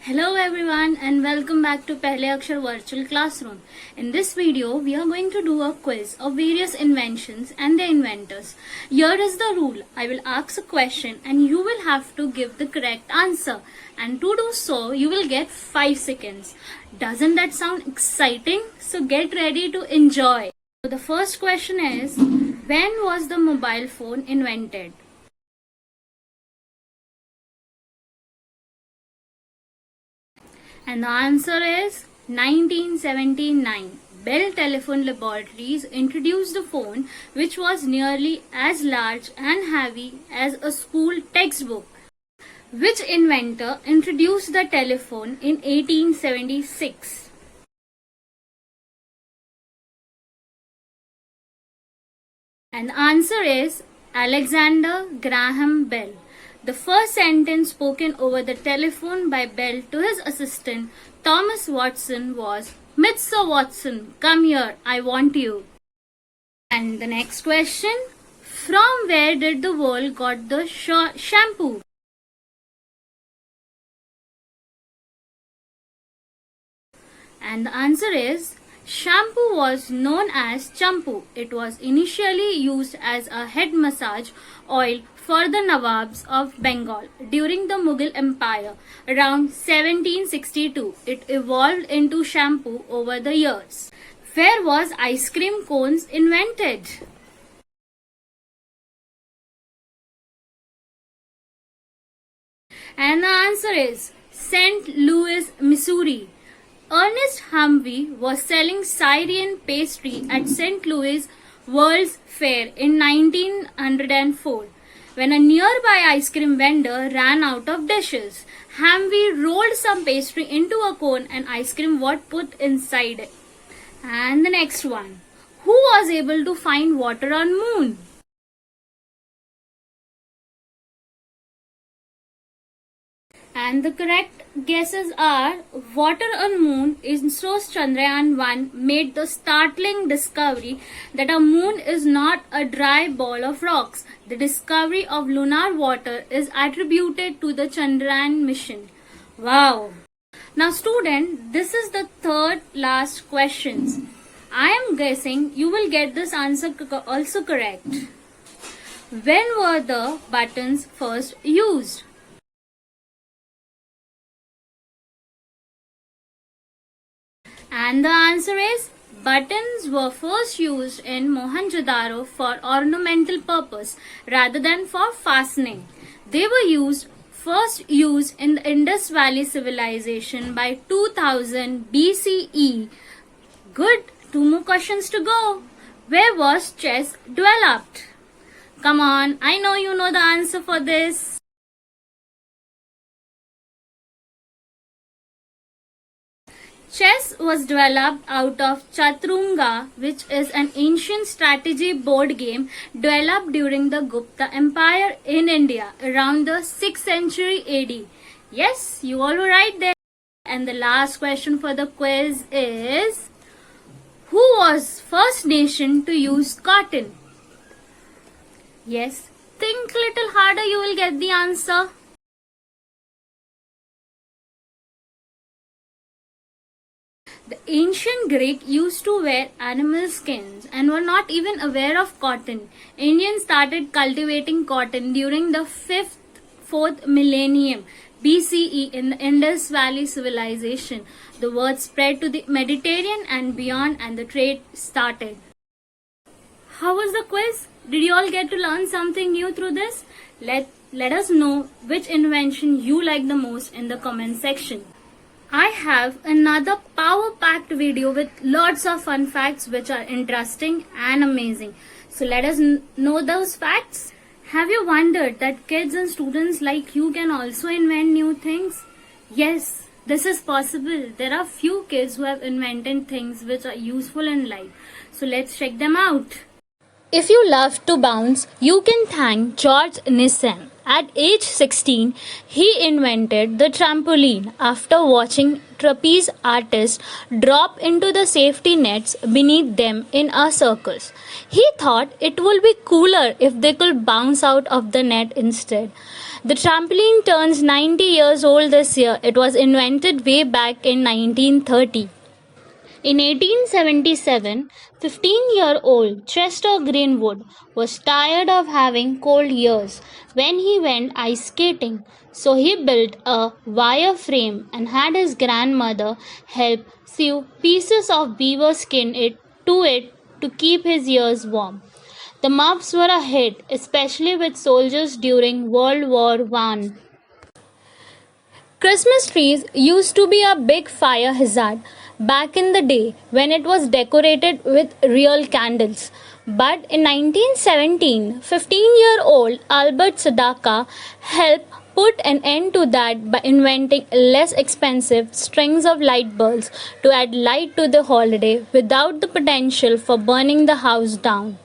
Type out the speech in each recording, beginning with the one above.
Hello everyone and welcome back to Pehle Akshar Virtual Classroom. In this video, we are going to do a quiz of various inventions and their inventors. Here is the rule. I will ask a question and you will have to give the correct answer. And to do so, you will get 5 seconds. Doesn't that sound exciting? So get ready to enjoy. So the first question is, when was the mobile phone invented? And the answer is 1979. Bell Telephone Laboratories introduced a phone which was nearly as large and heavy as a school textbook. Which inventor introduced the telephone in 1876? And the answer is Alexander Graham Bell. The first sentence spoken over the telephone by Bell to his assistant Thomas Watson was, "Mr. Watson, come here, I want you." And the next question, from where did the world got the shampoo? And the answer is, shampoo was known as champu. It was initially used as a head massage oil for the Nawabs of Bengal during the Mughal Empire around 1762. It evolved into shampoo over the years. Where was ice cream cones invented? And the answer is St. Louis, Missouri. Ernest Humphry was selling Syrian pastry at St. Louis World's Fair in 1904. When a nearby ice cream vendor ran out of dishes, Humphry rolled some pastry into a cone and ice cream was put inside it. And the next one, who was able to find water on moon? And the correct guesses are, water on moon. ISRO's Chandrayaan-1 made the startling discovery that a moon is not a dry ball of rocks. The discovery of lunar water is attributed to the Chandrayaan mission. Wow! Now student, this is the third last questions. I am guessing you will get this answer also correct. When were the buttons first used? And the answer is, buttons were first used in Mohenjo-daro for ornamental purpose rather than for fastening. They were first used in the Indus Valley civilization by 2000 BCE. Good, 2 more questions to go. Where was chess developed? Come on, I know you know the answer for this. Chess was developed out of Chaturanga, which is an ancient strategy board game developed during the Gupta Empire in India around the 6th century AD. Yes, you all were right there. And the last question for the quiz is, who was first nation to use cotton? Yes, think little harder, you will get the answer. The ancient Greek used to wear animal skins and were not even aware of cotton. Indians started cultivating cotton during the 4th millennium BCE in the Indus Valley civilization. The word spread to the Mediterranean and beyond, and the trade started. How was the quiz? Did you all get to learn something new through this? Let us know which invention you like the most in the comment section. I have another power-packed video with lots of fun facts which are interesting and amazing. So let us know those facts. Have you wondered that kids and students like you can also invent new things? Yes, this is possible. There are few kids who have invented things which are useful in life. So let's check them out. If you love to bounce, you can thank George Nissen. At age 16, he invented the trampoline after watching trapeze artists drop into the safety nets beneath them in a circus. He thought it would be cooler if they could bounce out of the net instead. The trampoline turns 90 years old this year. It was invented way back in 1930. In 1877, 15-year-old Chester Greenwood was tired of having cold ears when he went ice skating. So he built a wire frame and had his grandmother help sew pieces of beaver skin to it to keep his ears warm. The muffs were a hit, especially with soldiers during World War I. Christmas trees used to be a big fire hazard back in the day when it was decorated with real candles. But in 1917, 15-year-old Albert Sadaka helped put an end to that by inventing less expensive strings of light bulbs to add light to the holiday without the potential for burning the house down.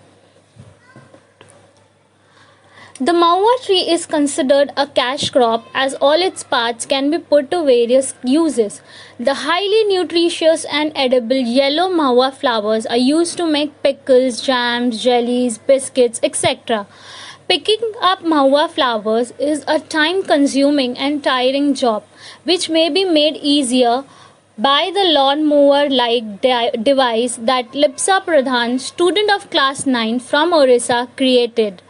The maua tree is considered a cash crop as all its parts can be put to various uses. The highly nutritious and edible yellow maua flowers are used to make pickles, jams, jellies, biscuits, etc. Picking up maua flowers is a time-consuming and tiring job, which may be made easier by the lawnmower-like device that Lipsa Pradhan, student of class 9 from Orissa, created.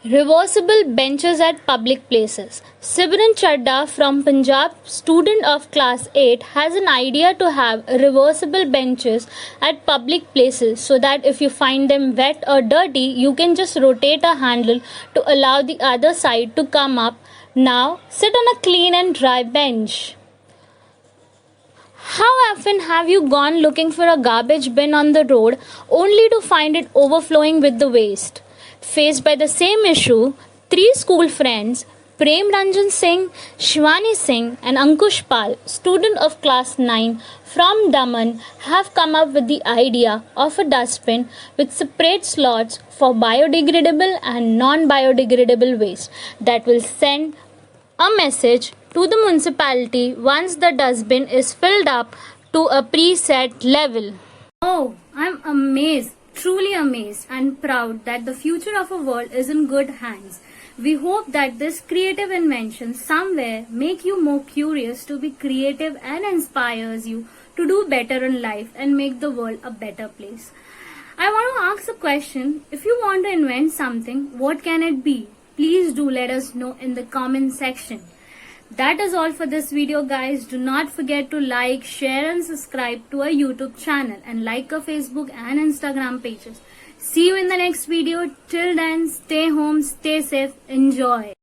Reversible benches at public places. Sibran Chadda from Punjab, student of class 8, has an idea to have reversible benches at public places so that if you find them wet or dirty, you can just rotate a handle to allow the other side to come up. Now, sit on a clean and dry bench. How often have you gone looking for a garbage bin on the road only to find it overflowing with the waste? Faced by the same issue, 3 school friends, Prem Ranjan Singh, Shivani Singh and Ankush Pal, student of class 9 from Daman, have come up with the idea of a dustbin with separate slots for biodegradable and non-biodegradable waste that will send a message to the municipality once the dustbin is filled up to a preset level. Oh, I'm amazed. Truly amazed and proud that the future of our world is in good hands. We hope that this creative invention somewhere make you more curious to be creative and inspires you to do better in life and make the world a better place. I want to ask a question. If you want to invent something, what can it be? Please do let us know in the comment section. That is all for this video, guys. Do not forget to like, share and subscribe to our YouTube channel and like our Facebook and Instagram pages. See you in the next video. Till then, stay home, stay safe, enjoy.